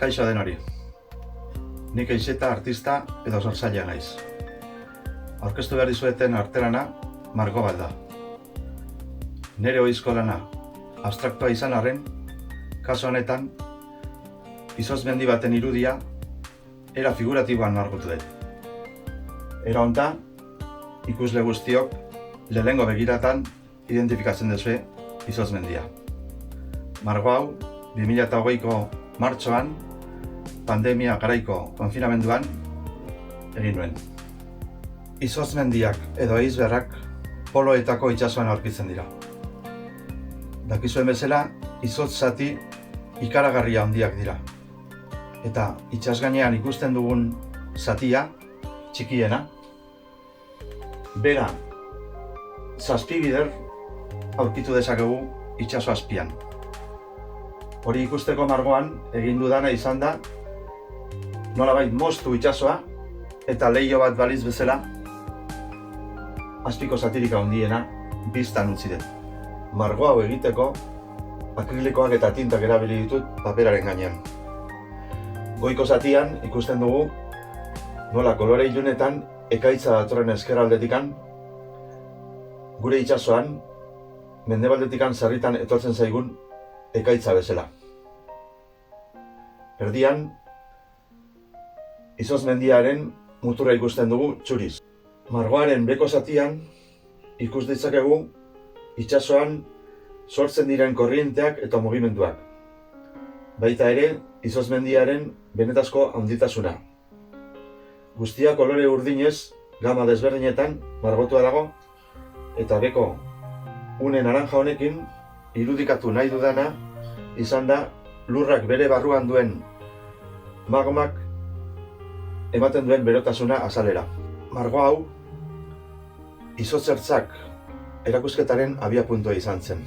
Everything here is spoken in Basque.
Kaixo denori. Nik Eixeta artista edo sortzailea naiz. Aurkeztu behar dizueten artelana margo bat da. Nere ohizko lana abstraktua izan arren, kasu honetan, izozmendi baten irudia era figuratiboan margotu dut. Era hontan, ikusle guztiok lehenengo begiratan identifikatzen duzue izozmendia. Margo hau, 2020ko martxoan, pandemia garaiko konfinamenduan egin nuen. Izozmendiak edo eizberrak poloetako itsasoan aurkitzen dira. Dakizuen bezala, izotz zati ikaragarria handiak dira. Eta itsasgainean ikusten dugun zatia, txikiena, bera, 7 bider aurkitu dezakegu itsaso azpian. Hori ikusteko margoan egin dudana izan da nolabait moztu itsasoa eta leiho bat baliz bezala azpiko zatirik handiena bistan utzi dut. Margo hau egiteko akrilikoak eta tintak erabili ditut paperaren gainean. Goiko zatian ikusten dugu nola kolore ilunetan ekaitza datorren ezkerraldetikan gure itsasoan mendebaldetikan sarritan etortzen zaigun ekaitza bezala. Erdian, izozmendiaren muturra ikusten dugu txuriz. Margoaren beko zatian ikus ditzakegu itsasoan sortzen diren korrienteak eta mugimenduak. Baita ere, izozmendiaren benetazko handitasuna. Guztia kolore urdinez, gama desberdinetan margotua dago, eta beko une naranja honekin irudikatu nahi dudana izan da lurrak bere barruan duen magmak ematen duen berotasuna azalera. Margo hau, izotzertzak erakusketaren abiapuntua izan zen.